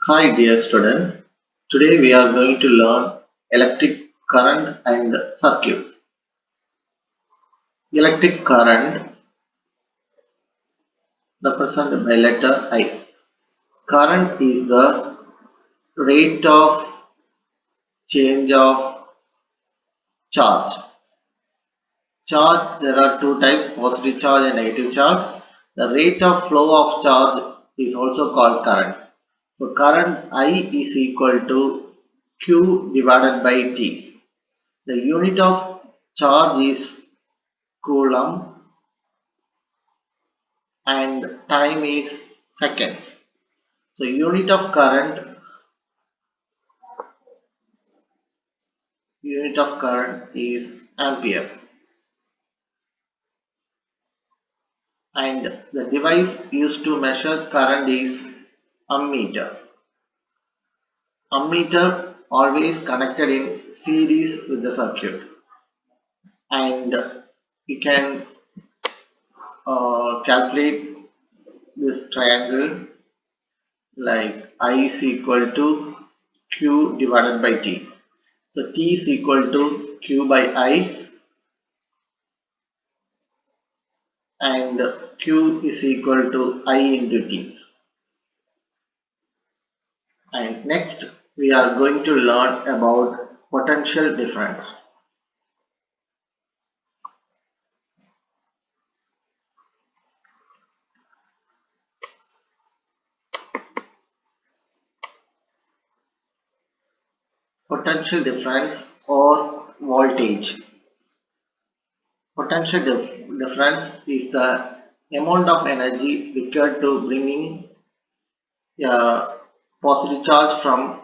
Hi dear students, today we are going to learn electric current and circuits. Electric current represented by letter I. Current is the rate of change of charge. Charge, there are two types, positive charge and negative charge. The rate of flow of charge is also called current. So current I is equal to Q divided by T. The unit of charge is coulomb and time is seconds. So unit of current is ampere, and the device used to measure current is ammeter. Ammeter always connected in series with the circuit, and you can calculate this triangle like I is equal to Q divided by T. So T is equal to Q by I and Q is equal to I into T. And next we are going to learn about potential difference. Potential difference or voltage. Potential difference is the amount of energy required to bringing a positive charge from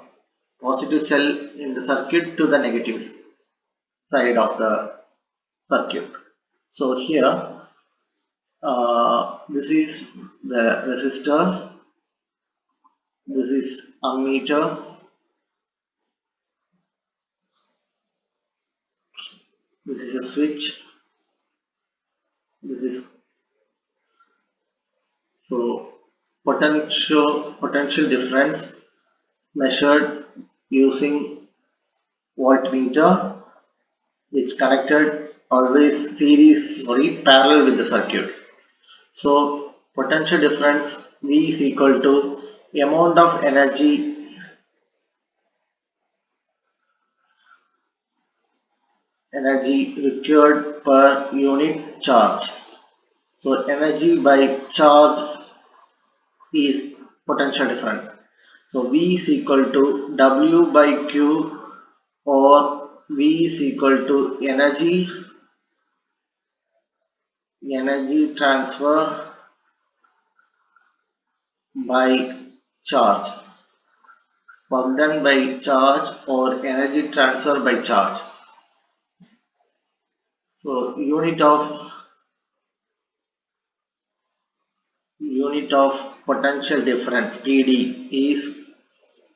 positive cell in the circuit to the negative side of the circuit. So here this is the resistor, this is ammeter, this is a switch, this is so potential difference measured using voltmeter, which connected always parallel with the circuit. So potential difference V is equal to amount of energy required per unit charge. So energy by charge is potential difference. So V is equal to W by Q, or V is equal to energy transfer by charge, work done by charge or energy transfer by charge. So unit of potential difference ED is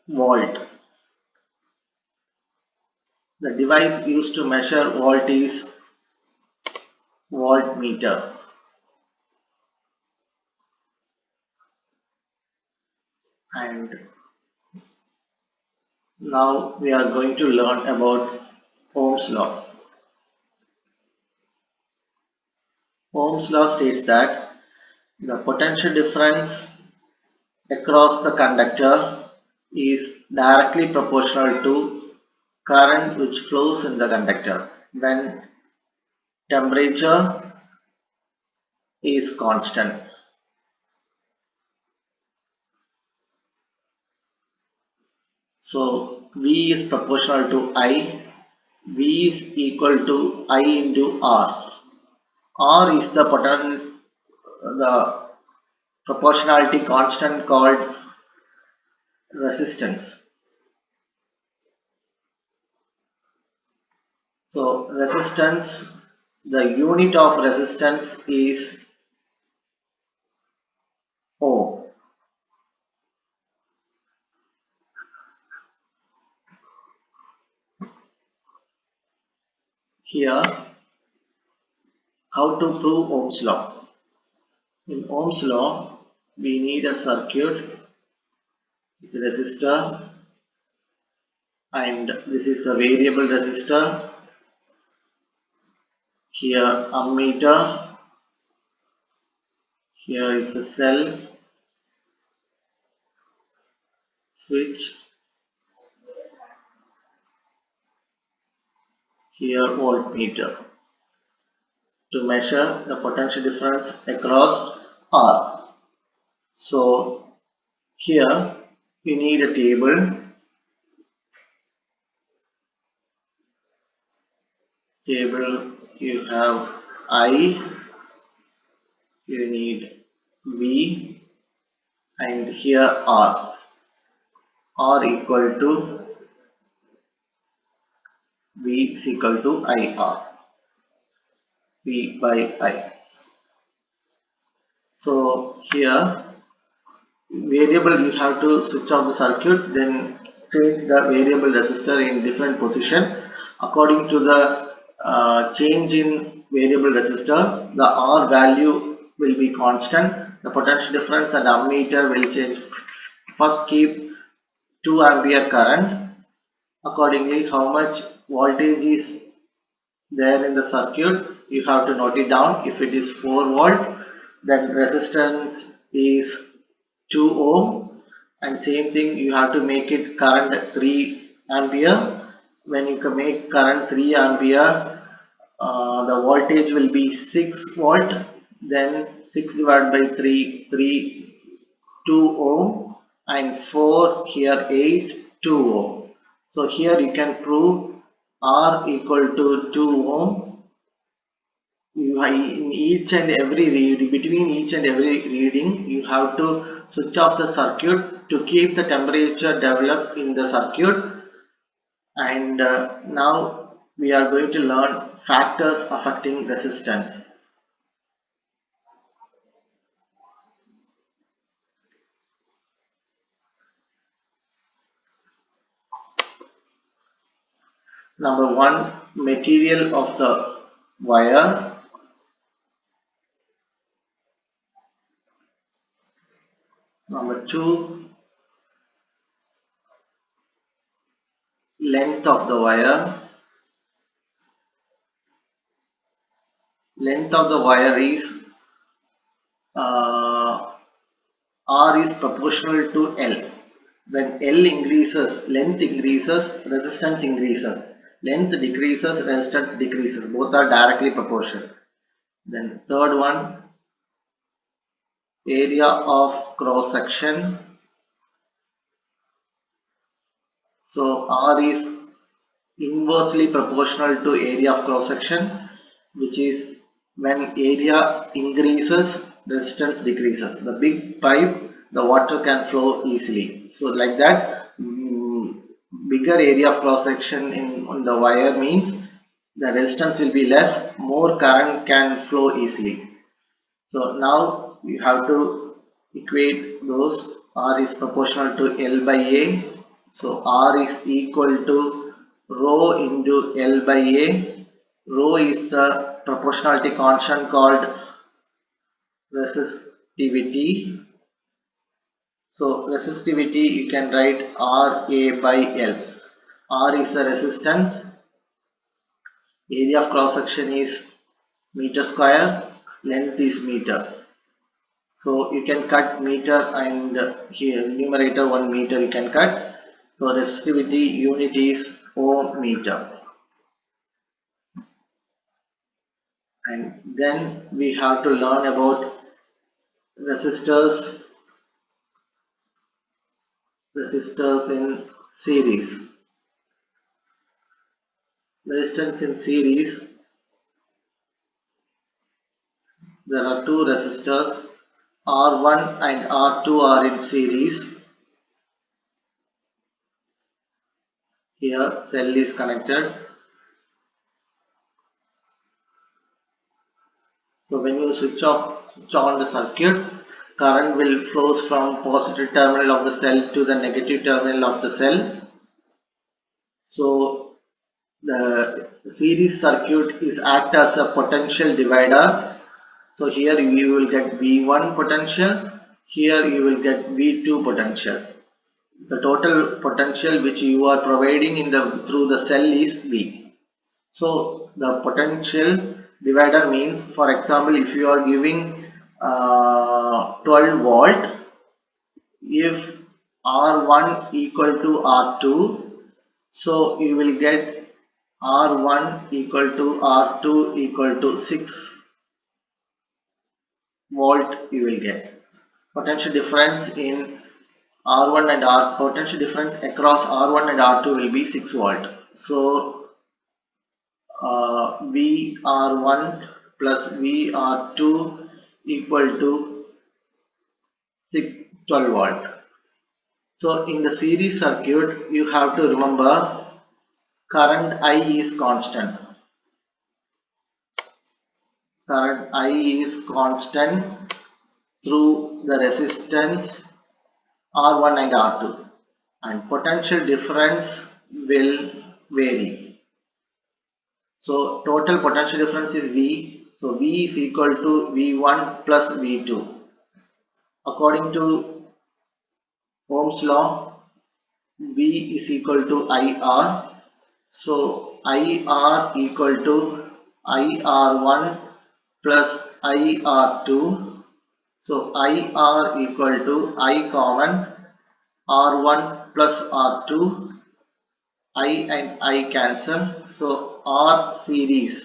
volt. The device used to measure volt is voltmeter. And now we are going to learn about Ohm's law. Ohm's law states that the potential difference across the conductor is directly proportional to current which flows in the conductor when temperature is constant. So V is proportional to I. V is equal to I into R. R is the proportionality constant called resistance. So resistance, the unit of resistance is ohm. Here, how to prove Ohm's law? In Ohm's law, we need a circuit the resistor, and this is the variable resistor. Here ammeter, here is the cell, switch, here voltmeter to measure the potential difference across R. So here you need a table. You have I, you need V, and here R. R equal to V is equal to IR, V by I. So here variable, you have to switch off the circuit, then change the variable resistor in different position. According to the change in variable resistor, the R value will be constant, the potential difference and ammeter will change. First keep 2 ampere current, accordingly how much voltage is there in the circuit, you have to note it down. If it is 4 volt, then resistance is 2 ohm, and same thing you have to make it current 3 ampere. When you can make current 3 ampere, the voltage will be 6 volt, then 6 divided by 3, 2 ohm, and 4 here 8, 2 ohm. So here you can prove R equal to 2 ohm. In each and every reading, between each and every reading, you have to switch off the circuit to keep the temperature developed in the circuit. And now we are going to learn factors affecting resistance. Number 1, material of the wire. Number 2, length of the wire. Length of the wire is R is proportional to L. When L increases, length increases, resistance increases. Length decreases, resistance decreases. Both are directly proportional. Then third one, area of cross section. So R is inversely proportional to area of cross section, which is when area increases, resistance decreases. The big pipe, the water can flow easily. So like that, bigger area of cross section on the wire means the resistance will be less, more current can flow easily. So now you have to equate those. R is proportional to L by A. So R is equal to rho into L by A. Rho is the proportionality constant called resistivity. So resistivity, you can write RA by L. R is the resistance. Area of cross section is meter square. Length is meter. So you can cut meter, and here numerator 1 meter you can cut. So resistivity unit is ohm meter. And then we have to learn about resistors in series. Resistance in series, there are two resistors, R1 and R2 are in series. Here cell is connected. So when you switch on the circuit, current will flows from positive terminal of the cell to the negative terminal of the cell. So the series circuit is act as a potential divider. So here you will get V1 potential, here you will get V2 potential. The total potential which you are providing in the through the cell is V. So the potential divider means, for example, if you are giving 12 volt, if R1 equal to R2, so you will get R1 equal to R2 equal to 6 volt. You will get potential difference in R1 and R potential difference across R1 and R2 will be 6 volt. So VR1 plus VR2 equal to 12 volt. So in the series circuit, you have to remember current I is constant. Current I is constant through the resistance R1 and R2, and potential difference will vary. So total potential difference is V. So V is equal to V1 plus V2. According to Ohm's law, V is equal to IR. So IR equal to IR1 plus IR2. So IR equal to I common R1 plus R2. I and I cancel. So R series.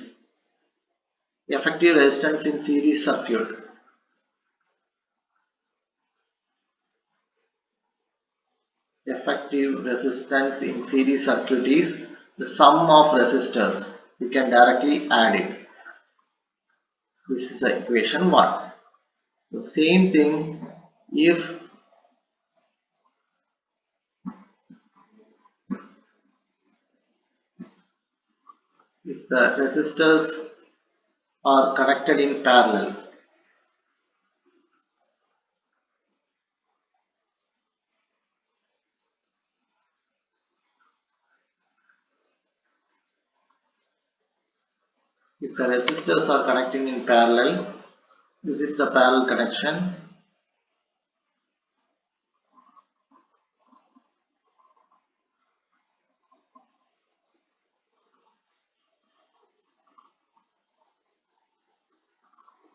Effective resistance in series circuit. Effective resistance in series circuit is the sum of resistors. You can directly add it. This is the equation 1. The same thing if the resistors are connected in parallel. If the resistors are connecting in parallel, this is the parallel connection.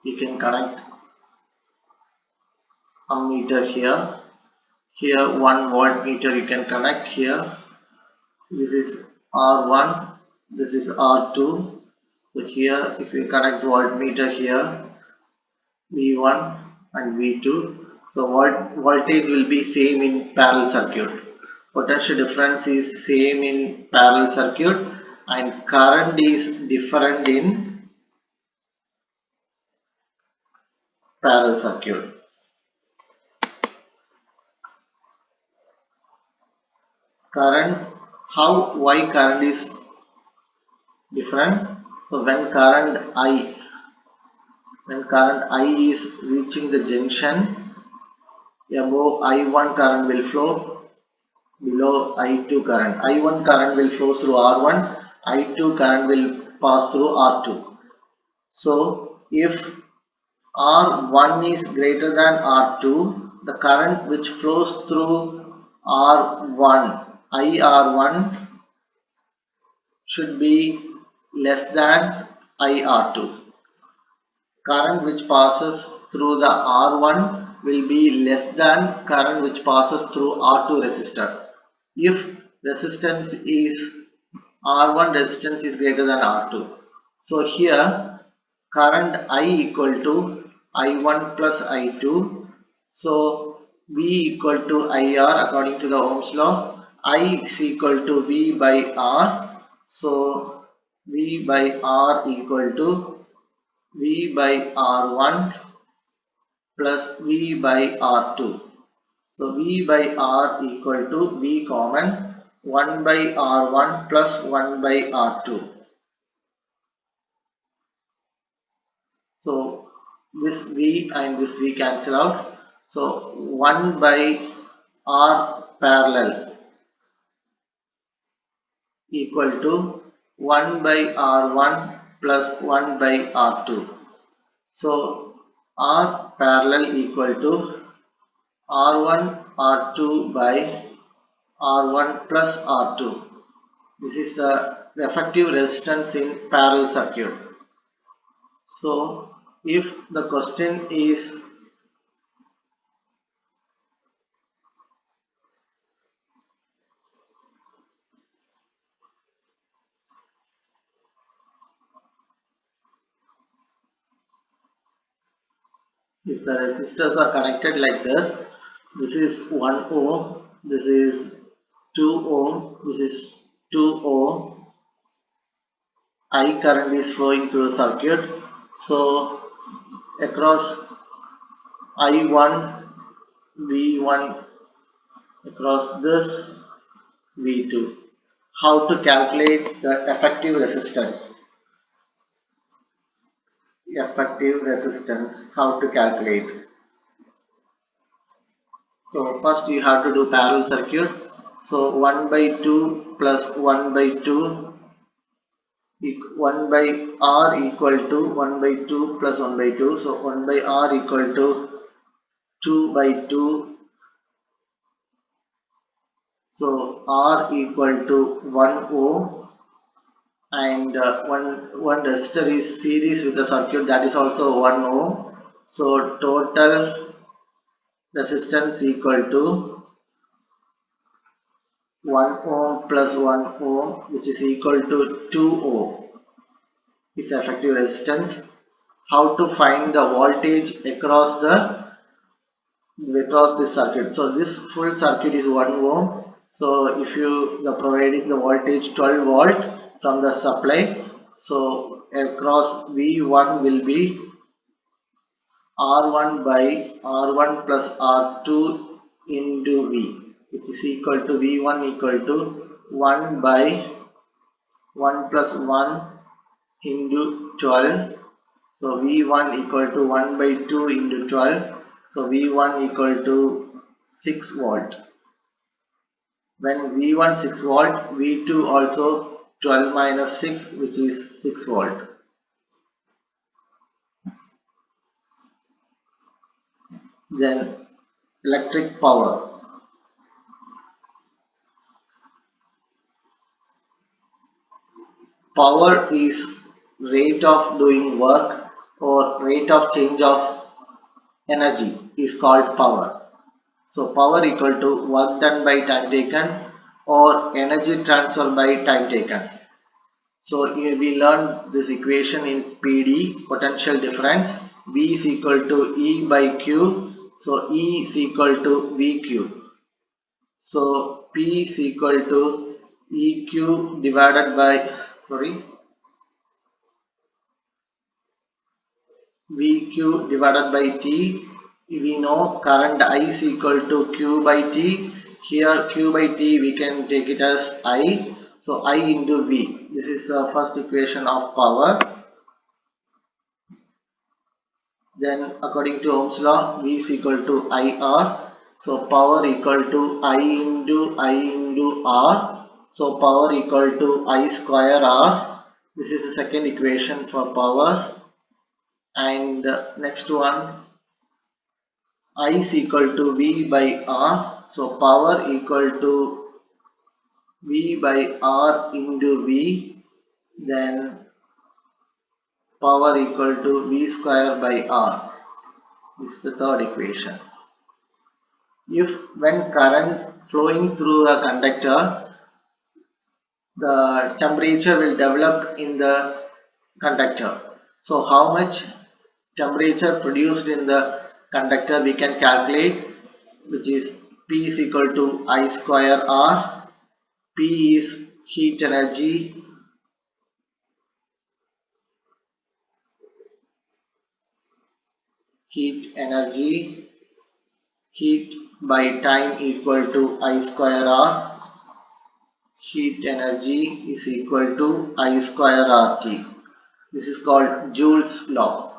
You can connect ammeter here. Here 1 voltmeter you can connect here. This is R1, this is R2. So here if you connect voltmeter here, V1 and V2. So voltage will be same in parallel circuit. Potential difference is same in parallel circuit, and current is different in parallel circuit. Current, why current is different? So when current I is reaching the junction, above I1 current will flow, below I2 current. I1 current will flow through R1, I2 current will pass through R2. So if R1 is greater than R2, the current which flows through R1, IR1 should be less than IR2. Current which passes through the R1 will be less than current which passes through R2 resistor. If resistance is R1 resistance is greater than R2. So here current I equal to I1 plus I2. So V equal to IR according to the Ohm's law. I is equal to V by R. So V by R equal to V by R1 plus V by R2. So V by R equal to V common 1 by R1 plus 1 by R2. So this V and this V cancel out. So 1 by R parallel equal to 1 by R1 plus 1 by R2. So R parallel equal to R1 R2 by R1 plus R2. This is the effective resistance in parallel circuit. So if the question is if the resistors are connected like this is 1 ohm, this is 2 ohm, this is 2 ohm, I current is flowing through the circuit. So across I1, V1, across this V2. How to calculate the effective resistance? Effective resistance, how to calculate? So first you have to do parallel circuit. So 1 by 2 plus 1 by 2, 1 by R equal to 1 by 2 plus 1 by 2. So 1 by R equal to 2 by 2. So R equal to 1 ohm, and one resistor is series with the circuit, that is also 1 ohm. So total resistance equal to 1 ohm plus 1 ohm, which is equal to 2 ohm is effective resistance. How to find the voltage across this circuit? So this full circuit is 1 ohm. So if you providing the voltage 12 volt from the supply, so across V1 will be R1 by R1 plus R2 into V, which is equal to V1 equal to 1 by 1 plus 1 into 12. So V1 equal to 1 by 2 into 12. So V1 equal to 6 volt. When V1 6 volt, V2 also 12 minus 6, which is 6 volt. Then electric power. Power is rate of doing work or rate of change of energy is called power. So power equal to work done by time taken or energy transfer by time taken. So we learned this equation in PD, potential difference. V is equal to E by Q. So E is equal to VQ. So P is equal to EQ divided by, VQ divided by T. We know current I is equal to Q by T. Here Q by T we can take it as I. So I into V. This is the first equation of power. Then according to Ohm's law, V is equal to IR. So power equal to I into R. So power equal to I square R. This is the second equation for power. And next one, I is equal to V by R. So power equal to V by R into V. Then power equal to V square by R. This is the third equation. If when current flowing through a conductor, the temperature will develop in the conductor. So how much temperature produced in the conductor we can calculate, which is P is equal to I square R. P is heat energy, heat by time equal to I square R. Heat energy is equal to I square RT. This is called Joule's law.